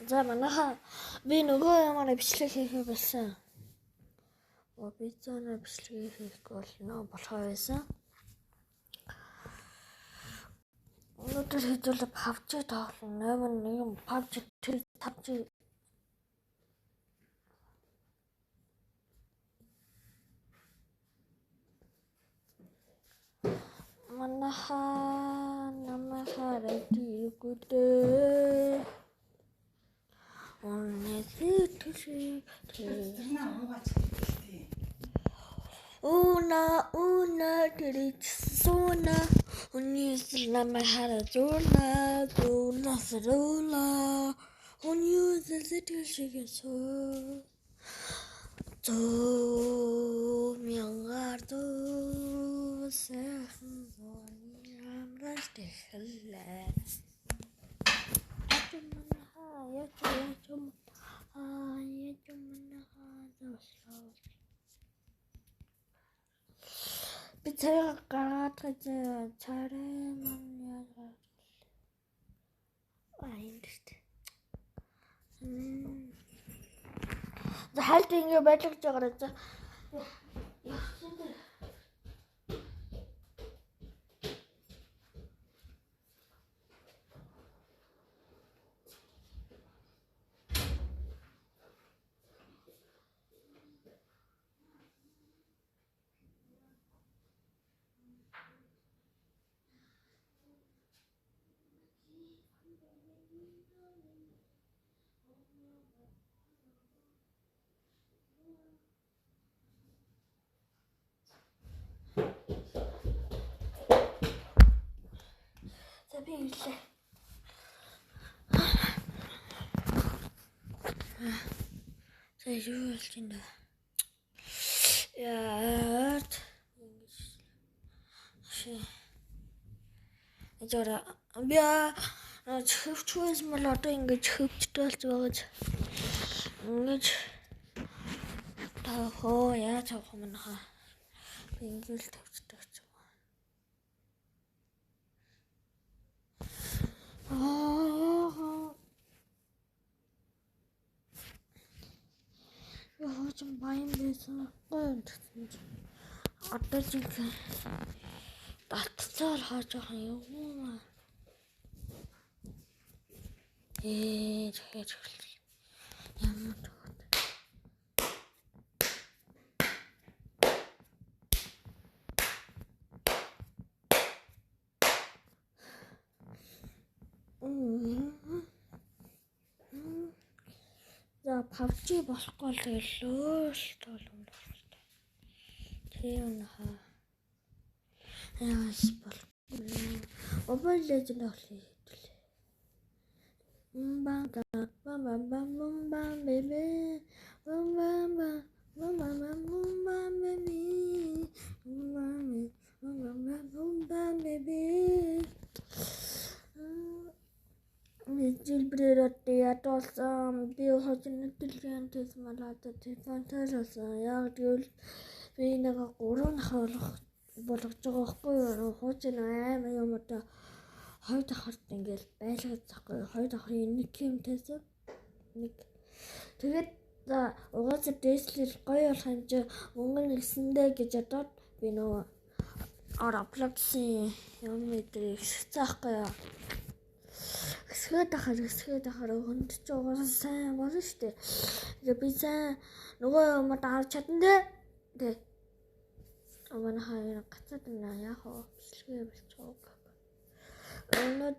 За манайхаа би нөгөө ямар бичлэг хийх байсан. Би зөөнө бичлэг хийх бол нөө болохоо байсан. Өнөөдөр хэдүүл PUBG тоглоно. 8-1 PUBG PUBG манайхаа намайхаа рэди гүдээ. Una diritsona unyusul namahara zona sarula unyusul sitishigaso to miangardo sehzoni amrastehla Би царайгаа гаргаад царай маань яагаад энд шүү. За хальт ингэ байж байгаа за. Забилээ. За юу болж байна? Яат. Эцора би хөвчвэс мал одоо ингэж хөвчтэй болж байгаа. Ингэж тахоо яаж авах юм наа. Би ингэж төвчтэй гэж байна. Яа ч баян байсан. Одоо ч татцаар хааж байгаа юм. Тэгэхээр ямар за PUBG болохгүй л гэлөө л тоолон байна. Тийм наа. Яас бол. Mobile Legends тоглоё. Bam bam bam bam bam baby. Bam bam bam bam bam bam baby. Bam baby. Жилбэрээрээ ятуулсан би хожим төлөвлөнтэйс малаад телефон таашаасан. Яг тэгвэл би нэг 3 нахаа болгож байгаа байхгүй юу? Хуучин аймаа юм одоо хоёр дахарт ингээл байлгаж захгүй. Хоёр дахрын нэг юмтайсан. Нэг тэгээд за угаасаа дээслэр гоё болох юм чи өнгөн гисэндээ гэж бодоод би нөгөө аплаксын юм мэдрийг заахгүй юу? Хэсгээд ахаар хүнд ч угаасаа сайн болно шүү дээ. Тэгээ би сайн нөгөө юм авч чадна дээ. Тэг. Аман хаяа гацаад байна яах вэ? Бичлэгээ болчихоо. Өнөө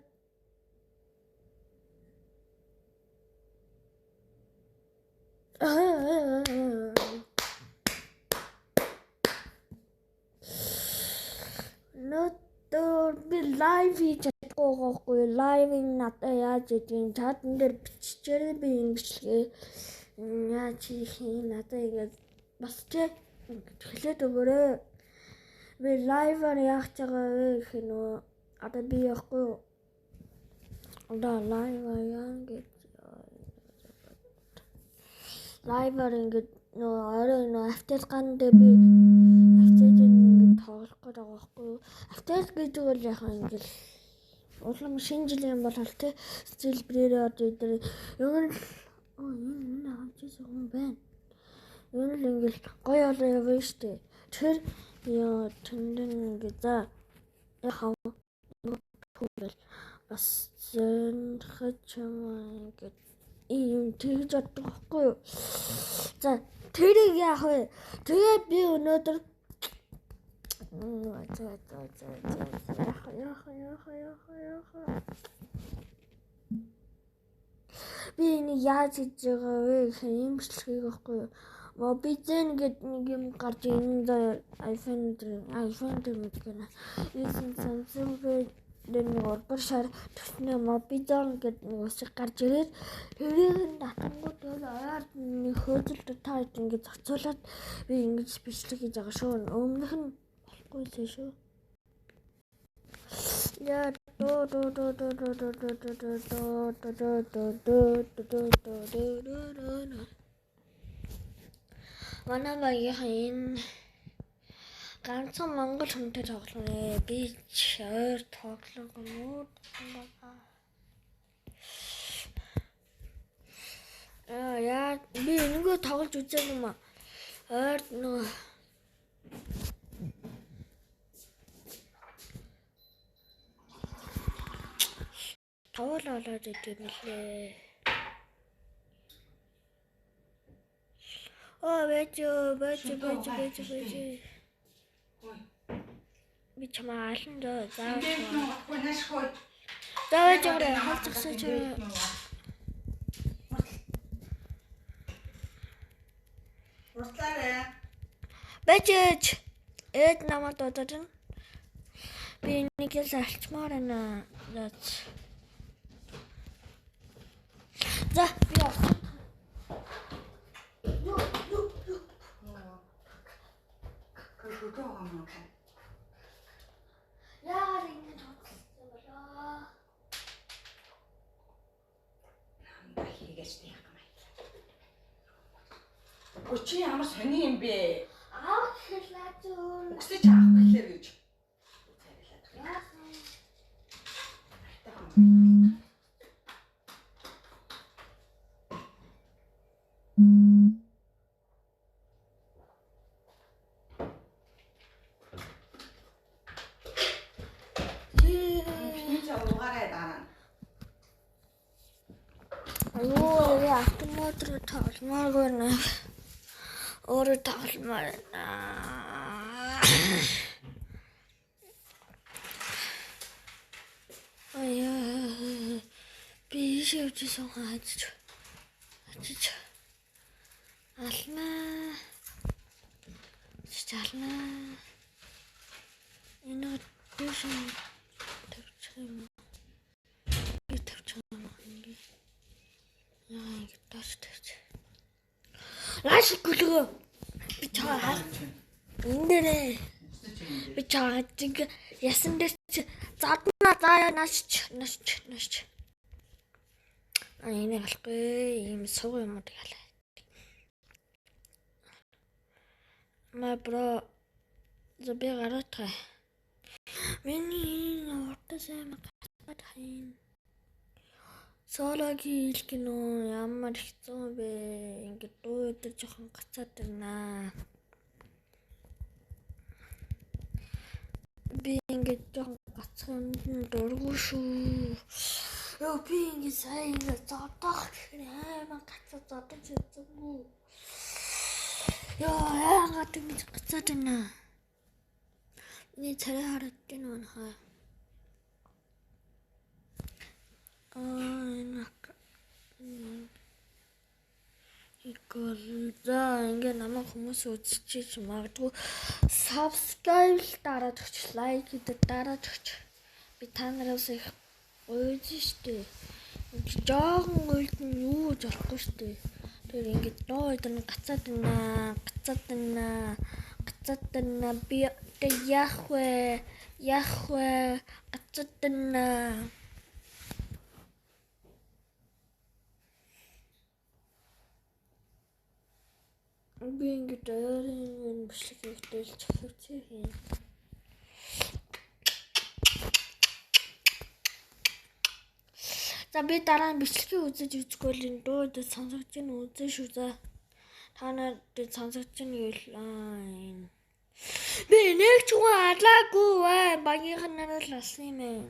Нотор би лайв хийж чадахгүй байхгүй. Лайвын надад яаж идэх чатан дээр биччихээрэй би энэ бичлэгээ яаж хийх юм надад ингэж бас ч хэлээд өгөөрэй. Би лайваар яах чагаа вэ гэх нөө одоо би яахгүй юу? Одоо лайваар яа гэж лайваар ингэж нөө орой нөө автес ган дээр би автес ингэж тоглох гэдэг байгаа байхгүй юу? Автес гэдэг бол яхаа ингэж улам шинэ жилийн болол тэ стил брэд дээр ер нь энэ хамчсан хүн байна. Ер нь ингээл гоё олоо явна штэ. Тэр яа тэндэн ингээ за яхав түгэл бас зэнхэж ингээ ийм тэгж боддог байхгүй юу? За тэрийг яах вэ? Тэгээд би өнөөдөр би энэ яаж хийж байгаа вэ гэхээр юм бичлэгийг байхгүй юу? Mobizzen гэдэг нэг юм гарч энэ iPhone дээр мэдгэнэ. Ийм Samsung дээр нэг урбар шар төснөө Mobizzen гэдэг нэг усыг гарч ирээд тэрийг татангууд бол ойр нэг хөөцөлд таад ингэ зоцоолоод би ингэж бичлэг хийж байгаа шүү. Өмнөх нь болохгүй шүү. Я манай багийнхан энэ ганцхан монгол хүнтэй тоглоно. Би ойр тоглох мод байгаа. Яа би энэгээ тоглож үзээгүй юм аа. Ойр нөгөө тавуулаад идэв нэлээ. Бэж. Би чамаа алан дөө зааж байгаа. Зааж байгаа хацгсаж байгаа. Уртлаарай. Бэж. Эд намайг дуудаад. Би нэг л алчмаар байна. За би явах. Яагаад ингэ тоглосон болоо? Намда хийгээч яах юм бэ? Өчи ямар сони юм бэ? Аав гэхлээ зөө. Үгсэж аах гэхлээр гэж. автоматро тогломоор байна. Өөрөө тогломоор байна. Би шивжсэн хаач. Алнаа. Чалнаа. Энэ дэшин тавьчихсан. Яа, тасч. Лаш гүлгөө. Би чаа. Эндэрээ. Би чаа чиг ясан дээр задна заяа нач. Энэ алахгүй ийм суу юм уу гэлээ. Бро зөби гараатай. Миний нотасаа макат хайн. Соологи илгэнэ ямар хэцүү бэ? Ингээд дуу өдөр жоохон гацаад байна. Би ингээд жоохон гацх юм дургу шүү. Яа би ингээд сайн ингээд зодох гэхээр аймаа гацаад зодож үзэв. Яа яагаад ингэж гацаад байна? Ни царай хараад байна хаа. За ингээ намайг хүмүүс үзчихэж магадгүй subscribe дараад өгч, лайк хийдэг дараад өгч. Би та нараас их уйж штэ. Жаахан уйлд нь юу ч болохгүй штэ. Тэр ингээ доо идэн гацаад байна. Би яах вэ? Гацаад байна. Би ингээд дөрөв бичлэг хэлж өгч юм. За би дараа нь бичлэгийг үзэж үзэхгүй л энэ дууд сонсогч нь үзэн шүү за. Та нарт сонсогч нь энэ би нэг ч хүн алаагүй бай. Багийнхан нараа л алсан юм ээ.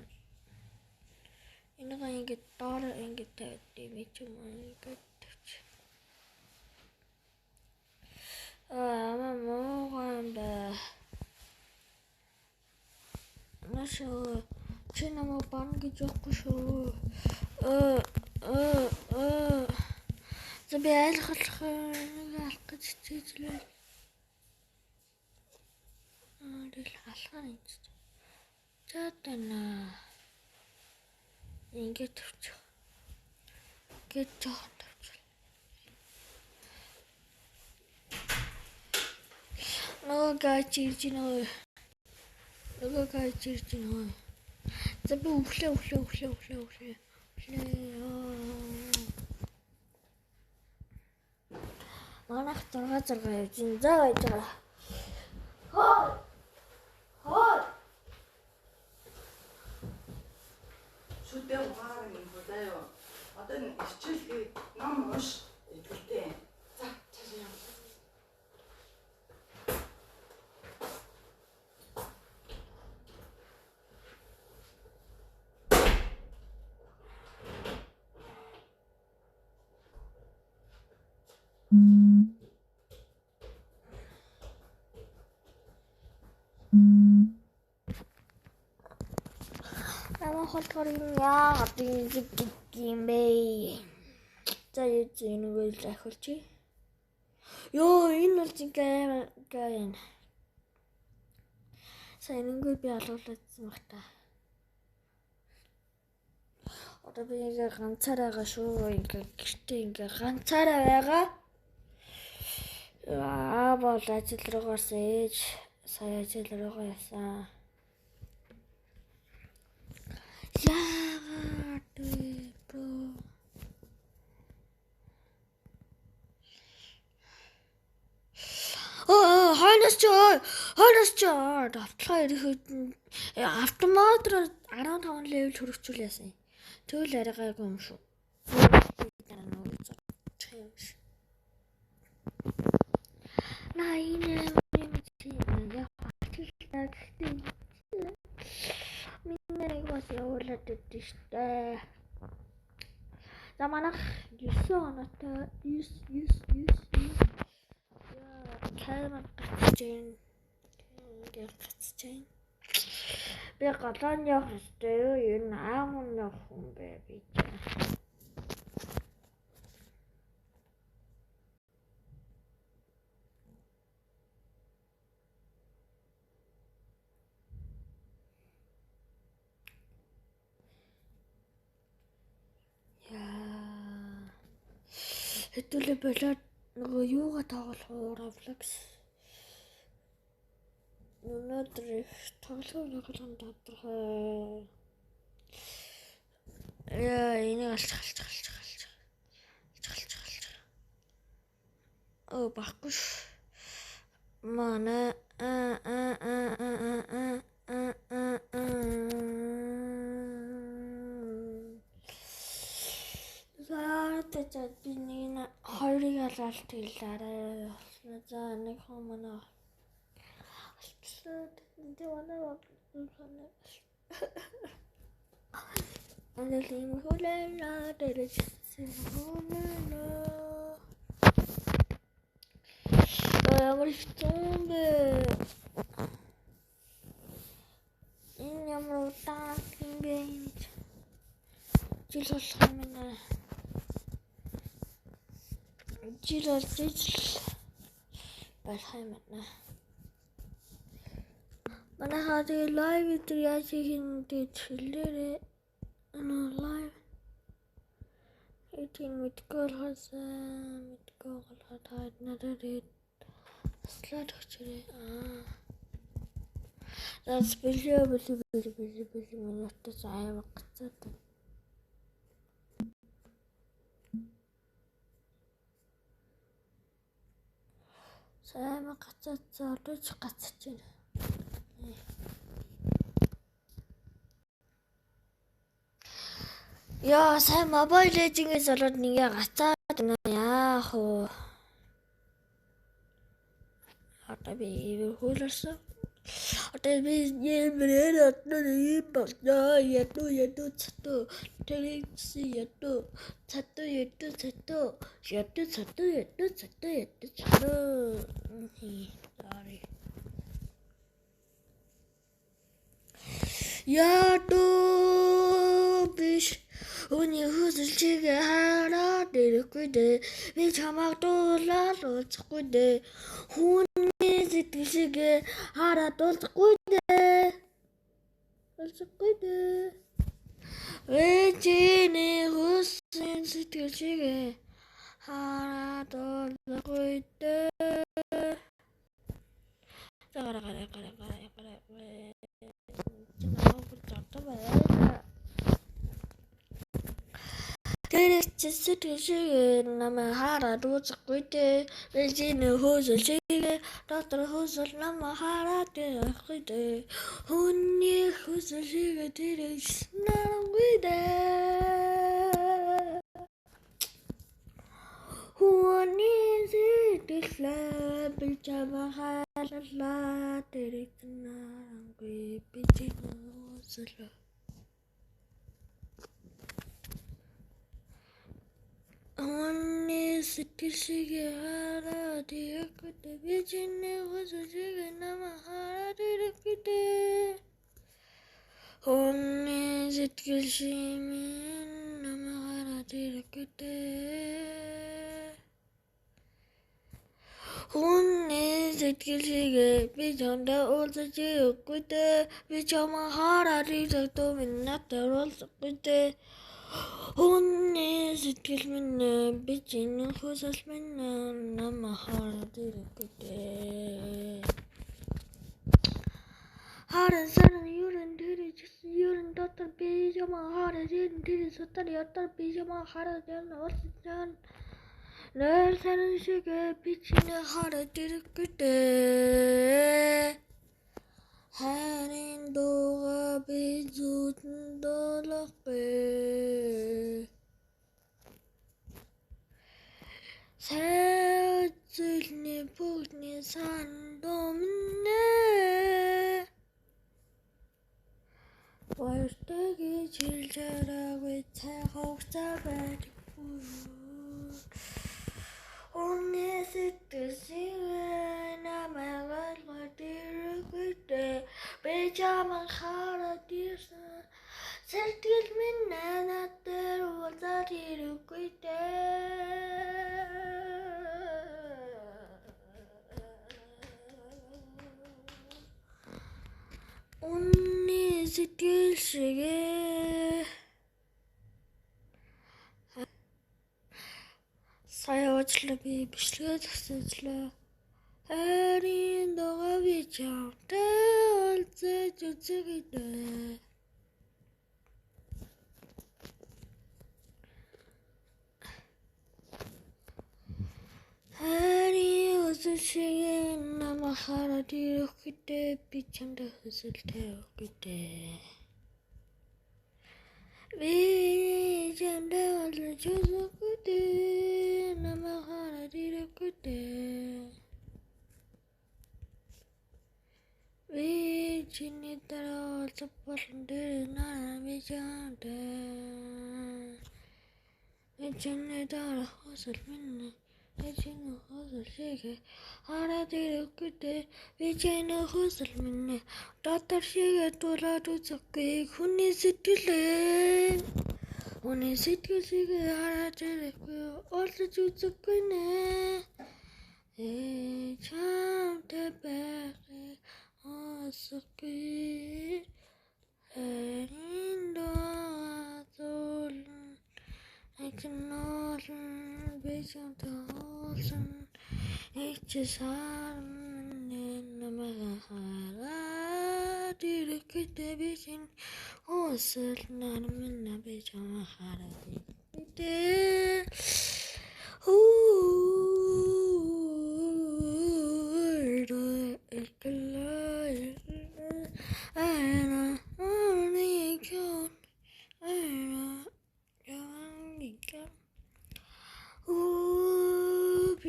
Энийг ингэж доор ингэж тавьд юм ч юм ингэж тавьч. Мамаа Нашоо чи намайг бан гэж явахгүй шүү. За би айлхах гэж чийлээ. Дэл алхаа юм. За тана. Ингээд тавьчих. Гэж жоохон тавьчих. Нөгөө гайчирч нөө. За би өглөө. Манайх 6 явж ин. За байж байгаа. Хоо. Шүдээ ухааран юм бодоё. Одоо энэ хичээлээ ном унш идэлтэй. За цаашаа яа. Намайг холбоор яагаад юм бэ? За энэ үйл захиалчих. Ёо энэ бол зингээ. Сайн ингээд би алуулсан баг та. Одоо би ингээ ганцаараа байгаа шүү. Ингээ гэртээ ингээ ганцаараа байгаа. Бол ажил руугаас ээж сая ажил руугаа ясан. Яагаад бро? Хойноос ч давтлага ирэхэд автоматар 15 левел хүрчихүүл яасан. Тэгвэл арайгаагүй юм шүү. Минь бас явуулаад өгдөө штэ. За манайх 9 оноотой 9 камер гацчихээн. Би голоон явах ёстой юу? Энэ аамын явах юм бэ би. Хэдүүлээ болоод нөгөө юугаа тоглох уу? Roblox. Өнөөдөр тоглоом тодорхой. Энийг алж. Баггүй ш. Манай за би нэг хоёрыг алалт хэлээрээ. За нэг хүмүүс Манай хаад лайв дээр яаж хийх хэлээрээ лайв эдийн мэдгүй болоод надад слайд өгчээрэй. That's бэлээ минутаас аймаг гацаад. Сайн гацаад зодож гацж байна. Яа, сайн Mobile Legends-ээс болоод нэгээ гацаад байна. Яах вэ? Одоо би ивэр хуулсан. Одоо би нэмрээр одоо ийм болоо. Ядуу цатуу. Тэрэгси ядуу. Цатуу. Sorry. Ядуу биш. Өний хүсэлчийг хараад ирэхгүй дээ. Би чамайг дуулаад уулзахгүй дээ. Хүний сэтгэлийг хараад уулзахгүй дээ. Чиний хүссэн сэтгэлийг хараад уулзахгүй дээ. Тэр сэтгэлийг намайг хараад уулзахгүй дээ. Чиний хүсэлчийг доктор хүсэл намайг хараад ирэхгүй дээ. Хүний хүсэлийг тэрэгснаргүй дээ. Хүний сэтгэлээ би чамайг хараад тэрэгснаргүй би чиний хүсэл. Хүний сэтгэлийг хараад ирэхгүй дээ. Би чиний хүсэлийг намайг хараад ирэхгүй дээ. Хүний сэтгэлийг намайг хараад ирэхгүй дээ. Хүний сэтгэлийг би чамдаа уулзаж ирэхгүй дээ. Би чамайг хараад ирэхгүй минь надад уулзахгүй дээ. Хүний сэтгэл минь би чиний хүсэл минь намайг хараад ирэхгүй дээ. Харан саран юрын дотор би чамайг хараад тэр сутар ятар би чамайг хараад уулзсан. Нэр саран шиг би чиний хараад ирэхгүй дээ. Харин дууга би зүтэн дуулахгүй. Сэцэлний бүгдний сан домнэ. Баяртай гэж хэлж араагүй цай хугацаа байдаггүй. Хүний сэтгэлийг намайг ойлгоод ирэхгүй дээ. Би чамайг хараад ирсэн. Сэтгэл минь надад уулзаад ирэхгүй дээ. Хүний сэтгэл шиг сая уучлаа би бичлэгээ зогсоочлаа. Харин дууга би чамтай уулзаж үзье дээ. Харин хүсэлчийг намайг хараад ирэхгүй дээ. Би чамтай хүсэлтэй өгөхгүй дээ. Би чамтай уулзаж үзэхгүй дээ. Намайг хараад ирэхгүй дээ. Би чиний дараа уулзах болон дээр нараа би чамтай. Би чиний дараа хүсэл минь чиний хүсэлийг хараад ирэхгүй дээ. Би чиний хүсэл минь дотор шиг дуулаад үзэхгүй. Хүний сэтгэлийг хараад ирэхгүй. Уулзаж үзэхгүй нэ. Чамтай байхыг хүсэхгүй. Харин дуулан Игнорн бэжэнтэй уулзсан. Ичсарн намайг хараад ирэхгүй дээ. Би чиний хүсэл намайг би чамайг хараад ирэхгүй дээ.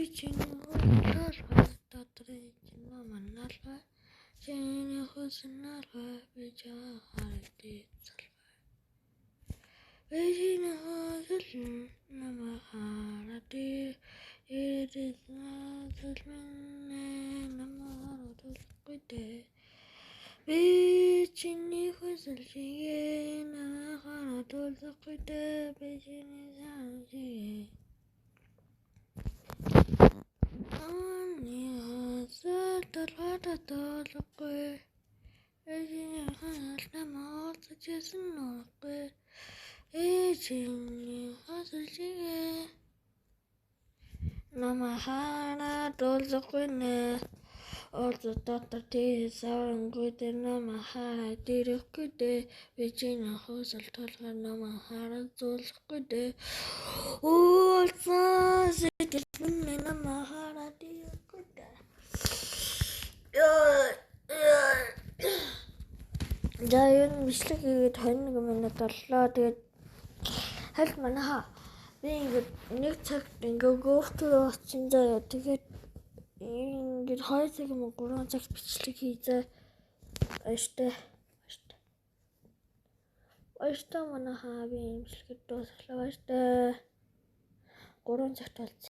би чиний хөлөөрөө дотрын чиний манналгаа чиний хөснөрөө би чамаарай залбай би чиний хөсөн намаарати ирээдүйн намаарай би чиний хөсөл чигээ намаарай дуулахгүй би чиний санжээ Толгой эжиний ханал намайг зэжсэн нөхгүй эжиний хасалжигээ намайг дуулахгүй нэ Олзо дотор тийсарангүй дэ намайг дэрхгүй дэ эжиний хасал толгой намайг зуулахгүй дэ Олзо сэтгэл минь намайг дэрхгүй дэ За энэ бичлэг хийгээд 21 минут боллоо. Тэгээд хальт манайха би ингээд нэг цагт ингээд гофтер очин заяа. Тэгээд ингээд 2 цаг юм уу 3 цаг бичлэг хийзээ. Баяртай манайха би бичлэгэд дуусглаа. Баяртай 3 цагт болж